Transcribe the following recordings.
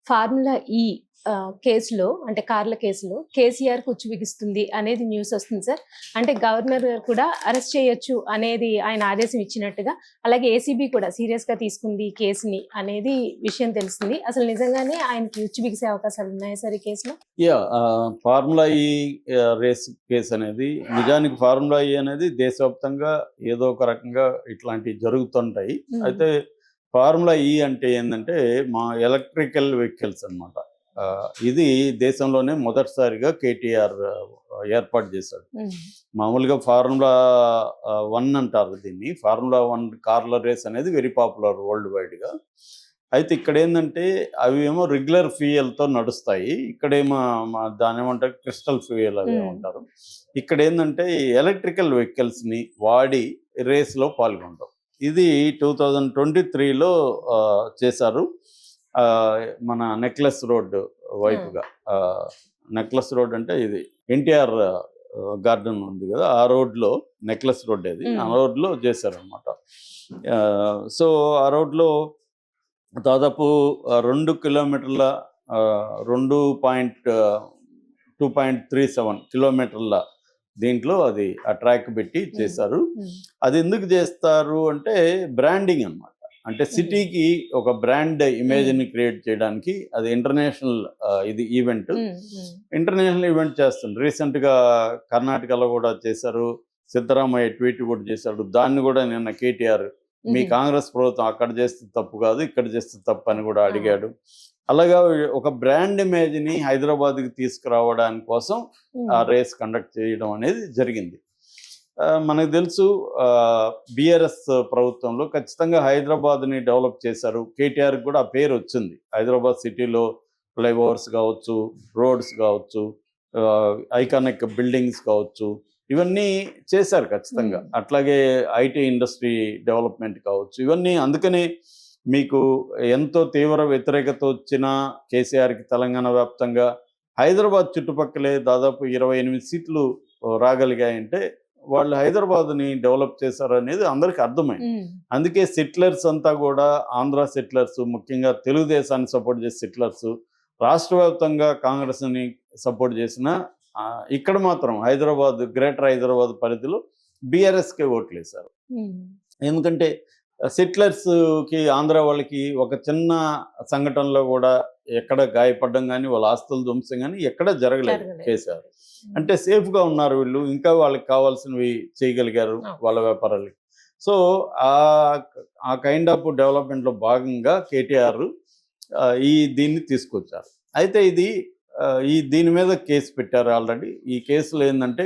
Formula ఈ కేసులో అంటే కార్ల కేసులో కేసీఆర్ కుచ్చు బిగిస్తుంది అనేది న్యూస్ వస్తుంది సార్. అంటే గవర్నర్ గారు కూడా అరెస్ట్ చేయొచ్చు అనేది ఆయన ఆదేశం ఇచ్చినట్టుగా, అలాగే ఏసీబీ కూడా సీరియస్ గా తీసుకుంది ఈ కేసుని అనేది విషయం తెలుస్తుంది. అసలు నిజంగానే ఆయనకి కుచ్చు బిగిసే అవకాశాలు ఉన్నాయా సార్ ఈ కేసులో? ఫార్ములా ఈ రేస్ కేసు అనేది నిజానికి ఫార్ములా ఈ అనేది దేశవ్యాప్తంగా ఏదో ఒక రకంగా ఇట్లాంటివి జరుగుతుంటాయి. అయితే ఫార్ములా ఈ అంటే ఏంటంటే మా ఎలక్ట్రికల్ వెహికల్స్ అన్నమాట. ఇది దేశంలోనే మొదటిసారిగా కేటీఆర్ ఏర్పాటు చేశాడు. మామూలుగా ఫార్ములా 1 అంటారు దీన్ని. ఫార్ములా 1 కార్ల రేస్ అనేది వెరీ పాపులర్ వరల్డ్ వైడ్గా. అయితే ఇక్కడ ఏంటంటే అవి ఏమో రెగ్యులర్ ఫ్యూయల్తో నడుస్తాయి. ఇక్కడేమో దాని ఏమంటారు క్రిస్టల్ ఫ్యూయల్ అవి ఏమంటారు. ఇక్కడ ఏంటంటే ఎలక్ట్రికల్ వెహికల్స్ని వాడి రేస్లో పాల్గొంటాం. ఇది 2023లో చేశారు. మన నెక్లెస్ రోడ్ వైపుగా. నెక్లెస్ రోడ్ అంటే ఇది ఎన్టీఆర్ గార్డెన్ ఉంది కదా, ఆ రోడ్లో నెక్లెస్ రోడ్ అది, ఆ రోడ్లో చేశారనమాట. సో ఆ రోడ్లో దాదాపు 2 కిలోమీటర్ల 2.37 కిలోమీటర్ల దీంట్లో అది ఆ ట్రాక్ పెట్టి చేశారు. అది ఎందుకు చేస్తారు అంటే బ్రాండింగ్ అన్నమాట. అంటే సిటీకి ఒక బ్రాండ్ ఇమేజ్ని క్రియేట్ చేయడానికి అది ఇంటర్నేషనల్ ఇది ఈవెంట్. ఇంటర్నేషనల్ ఈవెంట్ చేస్తుంది. రీసెంట్గా కర్ణాటకలో కూడా చేశారు. సిద్ధరామయ్య ట్వీట్ కూడా చేశాడు. దాన్ని కూడా నిన్న కేటీఆర్ మీ కాంగ్రెస్ ప్రభుత్వం అక్కడ చేస్తే తప్పు కాదు, ఇక్కడ చేస్తే తప్పు అని కూడా అడిగాడు. అలాగా ఒక బ్రాండ్ ఇమేజ్ని హైదరాబాద్కి తీసుకురావడానికి కోసం ఆ రేస్ కండక్ట్ చేయడం అనేది జరిగింది. మనకు తెలుసు బీఆర్ఎస్ ప్రభుత్వంలో ఖచ్చితంగా హైదరాబాద్ని డెవలప్ చేశారు. కేటీఆర్కి కూడా ఆ పేరు వచ్చింది. హైదరాబాద్ సిటీలో ఫ్లైఓవర్స్ కావచ్చు, రోడ్స్ కావచ్చు, ఐకానిక్ బిల్డింగ్స్ కావచ్చు, ఇవన్నీ చేశారు ఖచ్చితంగా. అట్లాగే ఐటీ ఇండస్ట్రీ డెవలప్మెంట్ కావచ్చు, ఇవన్నీ. అందుకనే మీకు ఎంతో తీవ్ర వ్యతిరేకత వచ్చిన కేసీఆర్కి తెలంగాణ వ్యాప్తంగా హైదరాబాద్ చుట్టుపక్కలే దాదాపు 28 సీట్లు రాగలిగాయంటే వాళ్ళు హైదరాబాద్ని డెవలప్ చేశారు అనేది అందరికీ అర్థమైంది. అందుకే సెటిలర్స్ అంతా కూడా ఆంధ్ర సెటిలర్స్, ముఖ్యంగా తెలుగుదేశాన్ని సపోర్ట్ చేసే సెటిలర్స్, రాష్ట్ర వ్యాప్తంగా కాంగ్రెస్ని సపోర్ట్ చేసిన ఇక్కడ మాత్రం హైదరాబాద్, గ్రేటర్ హైదరాబాద్ పరిధిలో బీఆర్ఎస్కే ఓట్లు వేశారు. ఎందుకంటే సెటిలర్స్కి ఆంధ్ర వాళ్ళకి ఒక చిన్న సంఘటనలో కూడా ఎక్కడ గాయపడడం కానీ వాళ్ళ ఆస్తులు ధ్వంసం కానీ ఎక్కడ జరగలేదు కేసీఆర్. అంటే సేఫ్గా ఉన్నారు వీళ్ళు, ఇంకా వాళ్ళకి కావాల్సినవి చేయగలిగారు వాళ్ళ వ్యాపారాలకి. సో ఆ కైండ్ ఆఫ్ డెవలప్మెంట్లో భాగంగా కేటీఆర్ దీన్ని తీసుకొచ్చారు. అయితే దీని మీద కేసు పెట్టారు ఆల్రెడీ. ఈ కేసులో ఏంటంటే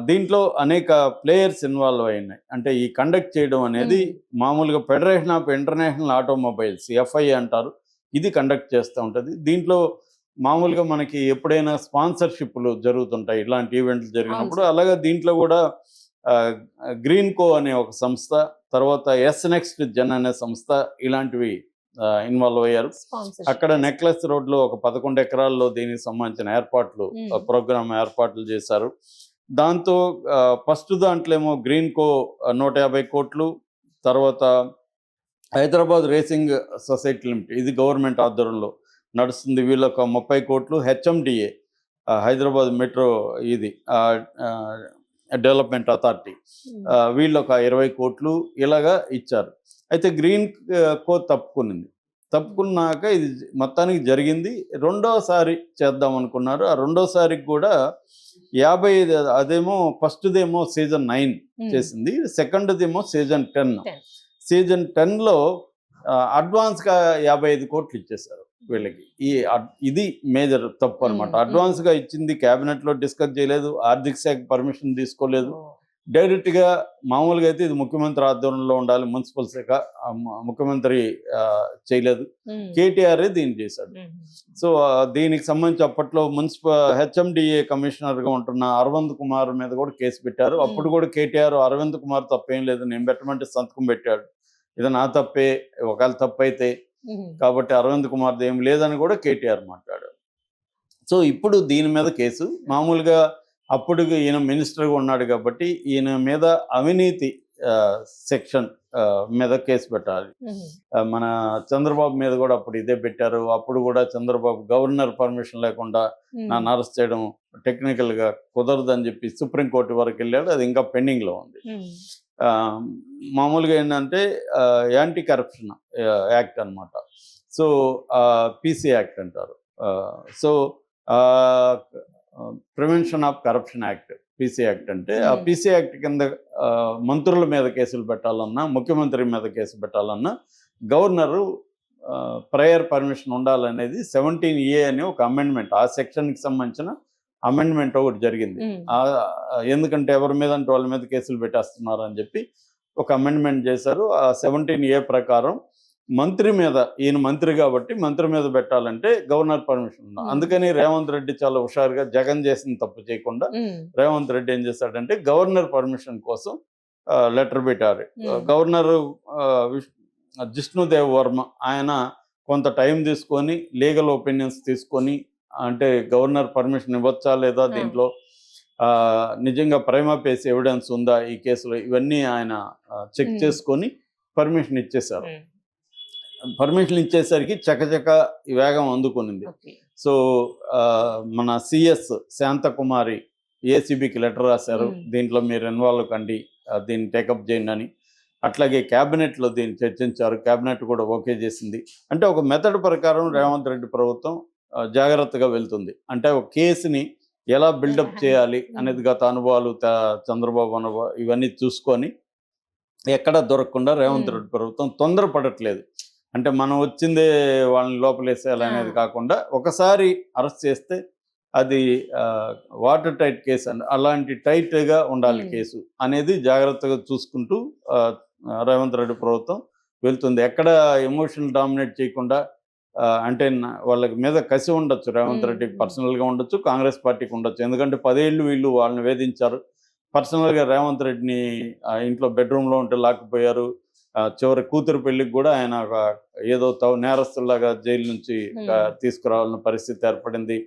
దీంట్లో అనేక ప్లేయర్స్ ఇన్వాల్వ్ అయినాయి. అంటే ఈ కండక్ట్ చేయడం అనేది మామూలుగా federation of international automobiles, FIA అంటారు, ఇది కండక్ట్ చేస్తూ ఉంటుంది. దీంట్లో మామూలుగా మనకి ఎప్పుడైనా స్పాన్సర్షిప్లు జరుగుతుంటాయి ఇలాంటి ఈవెంట్లు జరిగినప్పుడు. అలాగే దీంట్లో కూడా గ్రీన్ కో అనే ఒక సంస్థ, తర్వాత ఎస్ నెక్స్ట్ జెన్ అనే సంస్థ ఇలాంటివి ఇన్వాల్వ్ అయ్యారు. అక్కడ నెక్లెస్ రోడ్లో ఒక 11 ఎకరాల్లో దీనికి సంబంధించిన ప్రోగ్రామ్ ఏర్పాట్లు చేశారు. దాంతో ఫస్ట్ దాంట్లో ఏమో గ్రీన్ కో 150 కోట్లు, తర్వాత హైదరాబాద్ రేసింగ్ సొసైటీ లిమిటెడ్, ఇది గవర్నమెంట్ ఆధ్వర్యంలో నడుస్తుంది, వీళ్ళొక 30 కోట్లు, హెచ్ఎండిఏ హైదరాబాద్ మెట్రో ఇది డెవలప్మెంట్ అథారిటీ, వీళ్ళొక 20 కోట్లు ఇలాగా ఇచ్చారు. అయితే గ్రీన్ కో తప్పుకున్నాక ఇది మొత్తానికి జరిగింది. రెండోసారి చేద్దాం అనుకున్నారు. ఆ రెండోసారికి కూడా 55, అదేమో ఫస్ట్దేమో సీజన్ 9 చేసింది, సెకండ్దేమో సీజన్ 10. సీజన్ 10లో అడ్వాన్స్గా 55 కోట్లు ఇచ్చేశారు వీళ్ళకి. ఇది మేజర్ తప్పు అనమాట. అడ్వాన్స్గా ఇచ్చింది క్యాబినెట్లో డిస్కస్ చేయలేదు, ఆర్థిక శాఖ పర్మిషన్ తీసుకోలేదు. డైరెక్ట్గా మామూలుగా అయితే ఇది ముఖ్యమంత్రి ఆధ్వర్యంలో ఉండాలి, మున్సిపల్ శాఖ ముఖ్యమంత్రి చేయలేదు, కేటీఆర్ దీన్ని చేశాడు. సో దీనికి సంబంధించి అప్పట్లో హెచ్ఎండిఏ కమిషనర్గా ఉంటున్న అరవింద్ కుమార్ మీద కూడా కేసు పెట్టారు. అప్పుడు కూడా కేటీఆర్ అరవింద్ కుమార్ తప్పేం లేదు, నేను పెట్టమంటే సంతకం పెట్టాడు, ఇది నా తప్పే, ఒకవేళ తప్పైతే, కాబట్టి అరవింద్ కుమార్ ఏం లేదని కూడా కేటీఆర్ మాట్లాడాడు. సో ఇప్పుడు దీని మీద కేసు మామూలుగా అప్పుడు ఈయన మినిస్టర్గా ఉన్నాడు కాబట్టి ఈయన మీద అవినీతి సెక్షన్ మీద కేసు పెట్టాలి. మన చంద్రబాబు మీద కూడా అప్పుడు ఇదే పెట్టారు. అప్పుడు కూడా చంద్రబాబు గవర్నర్ పర్మిషన్ లేకుండా నన్ను అరెస్ట్ చేయడం టెక్నికల్గా కుదరదని చెప్పి సుప్రీంకోర్టు వరకు వెళ్ళాడు. అది ఇంకా పెండింగ్లో ఉంది. మామూలుగా ఏంటంటే యాంటీ కరప్షన్ యాక్ట్ అనమాట. సో పీసీ యాక్ట్ అంటారు. So prevention of corruption act PC act అంటే ఆ పీసీ యాక్ట్ కింద మంత్రుల మీద కేసులు పెట్టాలన్నా, ముఖ్యమంత్రి మీద కేసు పెట్టాలన్నా గవర్నరు ప్రయర్ పర్మిషన్ ఉండాలనేది 17A అనే ఒక అమెండ్మెంట్, ఆ సెక్షన్కి సంబంధించిన అమెండ్మెంట్ ఒకటి జరిగింది. ఎందుకంటే ఎవరి మీద అంటే వాళ్ళ మీద కేసులు పెట్టేస్తున్నారు అని చెప్పి ఒక అమెండ్మెంట్ చేశారు. ఆ 17A ప్రకారం మంత్రి మీద, ఈయన మంత్రి కాబట్టి మంత్రి మీద పెట్టాలంటే గవర్నర్ పర్మిషన్ ఉండాలి. అందుకని రేవంత్ రెడ్డి చాలా హుషారుగా జగన్ చేసిన తప్పు చేయకుండా రేవంత్ రెడ్డి ఏం చేశాడంటే గవర్నర్ పర్మిషన్ కోసం లెటర్ పెట్టారు. గవర్నర్ జిష్ణుదేవ్ వర్మ ఆయన కొంత టైం తీసుకొని లీగల్ ఒపీనియన్స్ తీసుకొని, అంటే గవర్నర్ పర్మిషన్ ఇవ్వచ్చా లేదా, దీంట్లో నిజంగా ప్రైమా ఫేసి ఎవిడెన్స్ ఉందా ఈ కేసులో, ఇవన్నీ ఆయన చెక్ చేసుకొని పర్మిషన్ ఇచ్చేశారు. పర్మిషన్ ఇచ్చేసరికి చకచక వేగం అందుకునింది. సో మన సిఎస్ శాంతకుమారి ఏసీబీకి లెటర్ రాశారు, దీంట్లో మీరు ఇన్వాల్వ్ కండి, దీన్ని టేకప్ చేయండి అని. అట్లాగే క్యాబినెట్లో దీన్ని చర్చించారు, క్యాబినెట్ కూడా ఓకే చేసింది. అంటే ఒక మెథడ్ ప్రకారం రేవంత్ రెడ్డి ప్రభుత్వం జాగ్రత్తగా వెళ్తుంది. అంటే ఒక కేసుని ఎలా బిల్డప్ చేయాలి అనేది గత అనుభవాలు, చంద్రబాబు అనుభవం ఇవన్నీ చూసుకొని ఎక్కడ దొరకకుండా రేవంత్ రెడ్డి ప్రభుత్వం తొందరపడట్లేదు. అంటే మనం వచ్చిందే వాళ్ళని లోపలేసేయాలనేది కాకుండా ఒకసారి అరెస్ట్ చేస్తే అది వాటర్ టైట్ కేసు అని, అలాంటి టైట్గా ఉండాలి కేసు అనేది జాగ్రత్తగా చూసుకుంటూ రేవంత్ రెడ్డి ప్రభుత్వం వెళ్తుంది. ఎక్కడ ఎమోషనల్ డామినేట్ చేయకుండా, అంటే వాళ్ళకి మీద కసి ఉండొచ్చు, రేవంత్ రెడ్డికి పర్సనల్గా ఉండొచ్చు, కాంగ్రెస్ పార్టీకి ఉండొచ్చు. ఎందుకంటే 10 ఏళ్ళు వీళ్ళు వాళ్ళని వేధించారు. పర్సనల్గా రేవంత్ రెడ్డిని ఇంట్లో బెడ్రూమ్లో ఉంటే లాక్కుపోయారు. చివరి కూతురు పెళ్లికి కూడా ఆయన ఏదో నేరస్తుల్లాగా జైలు నుంచి తీసుకురావాలన్న పరిస్థితి ఏర్పడింది.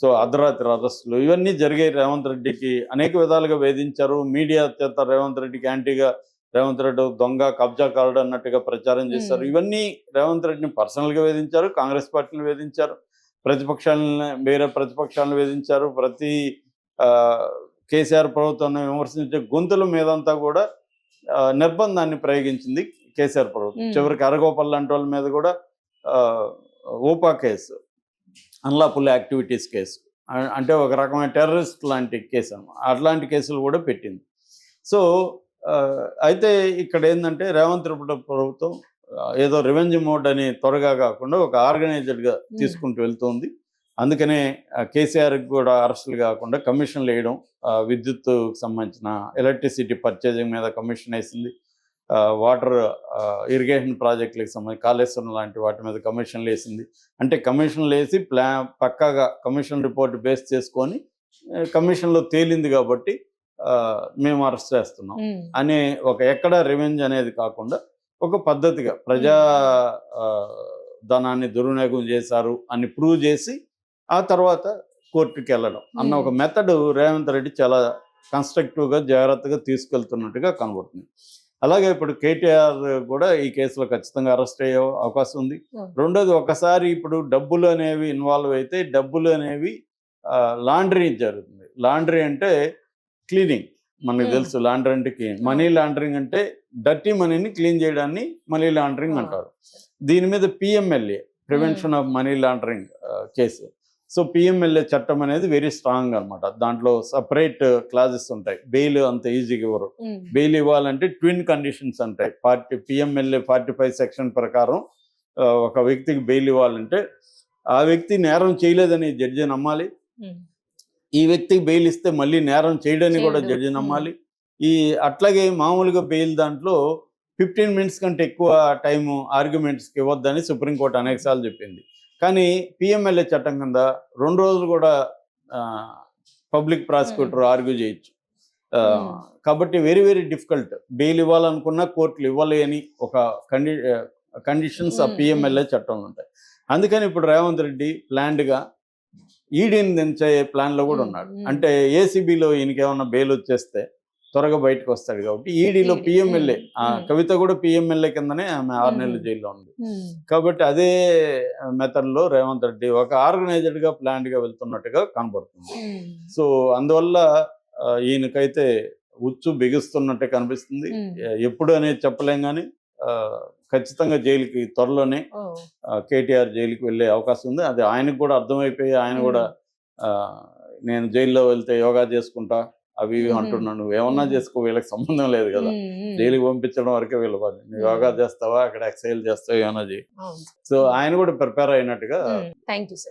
సో అర్ధరాత్రి అరెస్టులు ఇవన్నీ జరిగాయి. రేవంత్ రెడ్డికి అనేక విధాలుగా వేధించారు. మీడియా చేత రేవంత్ రెడ్డికి యాంటీగా, రేవంత్ రెడ్డి దొంగ కబ్జాకారుడు అన్నట్టుగా ప్రచారం చేశారు. ఇవన్నీ రేవంత్ రెడ్డిని పర్సనల్గా వేధించారు, కాంగ్రెస్ పార్టీని వేధించారు, వేరే ప్రతిపక్షాలను వేధించారు. ప్రతి కేసీఆర్ ప్రభుత్వాన్ని విమర్శించే గొంతుల మీదంతా కూడా నిర్బంధాన్ని ప్రయోగించింది కేసీఆర్ ప్రభుత్వం. చివరికి అరగోపల్ లాంటి వాళ్ళ మీద కూడా ఊపా కేసు, అన్లాఫుల్ యాక్టివిటీస్ కేసు, అంటే ఒక రకమైన టెర్రరిస్ట్ లాంటి కేసు అన్నమాట, అట్లాంటి కేసులు కూడా పెట్టింది. సో అయితే ఇక్కడ ఏంటంటే రేవంత్ రెడ్డి ప్రభుత్వం ఏదో రివెంజ్ మోడ్ అని త్వరగా కాకుండా ఒక ఆర్గనైజ్డ్గా తీసుకుంటూ వెళ్తుంది. అందుకనే కేసీఆర్కి కూడా అరెస్టులు కాకుండా కమిషన్లు వేయడం, విద్యుత్కు సంబంధించిన ఎలక్ట్రిసిటీ పర్చేజింగ్ మీద కమిషన్ వేసింది, వాటర్ ఇరిగేషన్ ప్రాజెక్టులకు సంబంధించి కాళేశ్వరం లాంటి వాటి మీద కమిషన్లు వేసింది. అంటే కమిషన్లు వేసి పక్కాగా కమిషన్ రిపోర్ట్ బేస్ చేసుకొని కమిషన్లో తేలింది కాబట్టి మేము అరెస్ట్ చేస్తున్నాం అనే ఒక ఎక్కడ రివెంజ్ అనేది కాకుండా ఒక పద్ధతిగా ప్రజా ధనాన్ని దుర్వినియోగం చేశారు అని ప్రూవ్ చేసి ఆ తర్వాత కోర్టుకి వెళ్ళడం అన్న ఒక మెథడ్ రేవంత్ రెడ్డి చాలా కన్స్ట్రక్టివ్గా జాగ్రత్తగా తీసుకెళ్తున్నట్టుగా కనబడుతుంది. అలాగే ఇప్పుడు కేటీఆర్ కూడా ఈ కేసులో ఖచ్చితంగా అరెస్ట్ అయ్యే అవకాశం ఉంది. రెండోది, ఒకసారి ఇప్పుడు డబ్బులు అనేవి ఇన్వాల్వ్ అయితే డబ్బులు అనేవి లాండ్రీ జరుగుతుంది. లాండ్రీ అంటే క్లీనింగ్, మనకు తెలుసు. లాండ్రీ అంటే మనీ లాండరింగ్ అంటే డర్టీ మనీని క్లీన్ చేయడాన్ని మనీ లాండరింగ్ అంటారు. దీని మీద PMLA, prevention of money laundering case. So PMLA చట్టం అనేది వెరీ స్ట్రాంగ్ అనమాట. దాంట్లో సపరేట్ క్లాజెస్ ఉంటాయి. బెయిల్ అంత ఈజీగా ఇవ్వరు. బెయిల్ ఇవ్వాలంటే ట్విన్ కండిషన్స్ ఉంటాయి. పిఎంఎల్ఏ 45 సెక్షన్ ప్రకారం ఒక వ్యక్తికి బెయిల్ ఇవ్వాలంటే ఆ వ్యక్తి నేరం చేయలేదని జడ్జి నమ్మాలి, ఈ వ్యక్తికి బెయిల్ ఇస్తే మళ్ళీ నేరం చేయడాన్ని కూడా జడ్జి నమ్మాలి. అట్లాగే మామూలుగా బెయిల్ దాంట్లో 15 మినిట్స్ కంటే ఎక్కువ టైము ఆర్గ్యుమెంట్స్కి ఇవ్వద్దని సుప్రీంకోర్టు అనేకసార్లు చెప్పింది. కానీ పిఎంఎల్ఏ చట్టం కింద 2 రోజులు కూడా పబ్లిక్ ప్రాసిక్యూటర్ ఆర్గ్యూ చేయొచ్చు. కాబట్టి వెరీ వెరీ డిఫికల్ట్. బెయిల్ ఇవ్వాలనుకున్నా కోర్టులు ఇవ్వలేని ఒక కండిషన్స్ ఆ పిఎంఎల్ఏ చట్టంలో ఉంటాయి. అందుకని ఇప్పుడు రేవంత్ రెడ్డి ప్లాన్డ్గా ఈడీని దించే ప్లాన్లో కూడా ఉన్నాడు. అంటే ఏసీబీలో ఈయనకేమన్నా బెయిల్ వచ్చేస్తే త్వరగా బయటకు వస్తాడు కాబట్టి ఈడీలో ED, పిఎంఎల్ఏ ఉమ్. కవిత కూడా పిఎంఎల్ఏ కిందనే ఆమె 6 నెలలు జైల్లో ఉంది. కాబట్టి అదే మెథడ్ లో రేవంత్ రెడ్డి ఒక ఆర్గనైజ్డ్ గా ప్లాన్డ్ గా వెళ్తున్నట్టుగా కనబడుతుంది. సో అందువల్ల ఈయనకైతే ఉచ్చు బిగుస్తున్నట్టే కనిపిస్తుంది. ఎప్పుడు అనేది చెప్పలేం కానీ ఖచ్చితంగా జైలుకి త్వరలోనే కేటీఆర్ జైలుకి వెళ్ళే అవకాశం ఉంది. అది ఆయనకు కూడా అర్థమైపోయి ఆయన కూడా నేను జైల్లో వెళ్తే యోగా చేసుకుంటా అవి ఇవి అంటున్నాను. నువ్వు ఏమన్నా చేసుకో, వీళ్ళకి సంబంధం లేదు కదా, జైలుకి పంపించడం వరకే వీళ్ళ బాధ. నువ్వు యోగా చేస్తావా, అక్కడ ఎక్సర్సైజ్ చేస్తావా, ఏమన్నా చేయి. సో ఆయన కూడా ప్రిపేర్ అయినట్టుగా థ్యాంక్ యూ సార్.